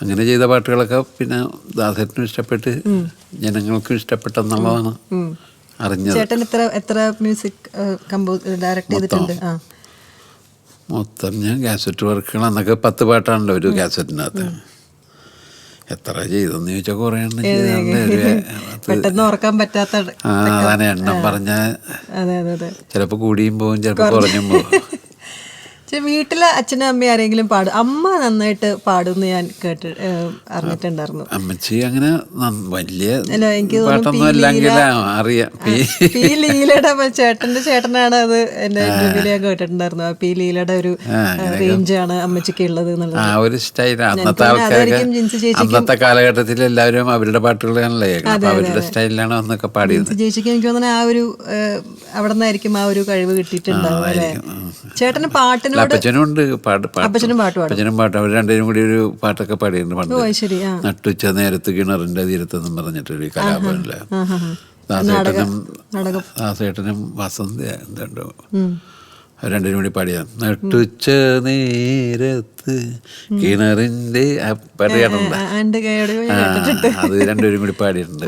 അങ്ങനെ ചെയ്ത പാട്ടുകളൊക്കെ പിന്നെ ദാസേട്ടനും ഇഷ്ടപ്പെട്ട് ജനങ്ങൾക്കും ഇഷ്ടപ്പെട്ടെന്നുള്ളതാണ് അറിഞ്ഞത്. ചേട്ടൻ എത്ര മ്യൂസിക് ഡയറക്ട് ചെയ്തിട്ടുണ്ട്? മൊത്തം ഞാൻ കാസറ്റ് വർക്കുകൾ അന്നൊക്കെ 10 പാട്ടാണല്ലോ ഒരു കാസറ്റിനകത്ത്. എത്ര ചെയ്തെന്ന് ചോദിച്ചാൽ കുറേ എണ്ണം ചെയ്തിട്ടുണ്ട്. പെട്ടെന്ന് ഓർക്കാൻ പറ്റാത്ത അതാണ് എണ്ണം പറഞ്ഞാൽ ചിലപ്പോൾ കൂടിയും പോകും, ചിലപ്പോൾ കുറഞ്ഞും പോകും. വീട്ടിലെ അച്ഛനും അമ്മയും ആരെങ്കിലും പാടും? അമ്മ നന്നായിട്ട് പാടുമെന്ന് ഞാൻ അറിഞ്ഞിട്ടുണ്ടായിരുന്നു. അമ്മച്ചി അങ്ങനെ വലിയ എനിക്ക് പാട്ടൊന്നും ഇല്ലെങ്കിലും അറിയാം. പി ലീലയുടെ ചേട്ടന്റെ ചേട്ടനാണ് അത്. എന്റെ ഇന്റർവ്യൂല് ഞാൻ കേട്ടിട്ടുണ്ടായിരുന്നു. പി ലീലയുടെ ഒരു റേഞ്ചാണ് അമ്മച്ചിക്ക് ഉള്ളത് എന്നുള്ളത്. ആ ഒരു സ്റ്റൈലാണ് അന്നത്തെ ആൾക്കാർക്ക്. അന്നത്തെ കാലഘട്ടത്തിൽ എല്ലാവരും അവരുടെ പാട്ടുകളാണല്ലേ, അവരുടെ സ്റ്റൈലിലാണ് അന്നൊക്കെ പാടിയത്. ചേച്ചിക്ക് എനിക്ക് തോന്നുന്നു ആ ഒരു അവിടെ നിന്നായിരിക്കും ആ ഒരു കഴിവ് കിട്ടിയിട്ടുണ്ടാവും അല്ലേ? ചേട്ടന് പാട്ടിന് അപ്പച്ചനുണ്ട് അപ്പച്ചനും പാട്ട്. അവർ രണ്ടുപേരും കൂടി ഒരു പാട്ടൊക്കെ പാടിയിട്ടുണ്ട് പണ്ട്. നട്ടുച്ച നേരത്ത് കിണറിന്റെ തീരത്തെന്നും പറഞ്ഞിട്ടൊരു കലാഭവനില് ദാസേട്ടനും വസന്ത എന്തുണ്ടോ അവർ രണ്ടുപേരും കൂടി പാടിയ നട്ടുച്ച നേരത്ത് കിണറിന്റെ പാട്ട് കേട്ടിട്ടുണ്ട്. അത് രണ്ടുപേരും കൂടി പാടിയിട്ടുണ്ട്.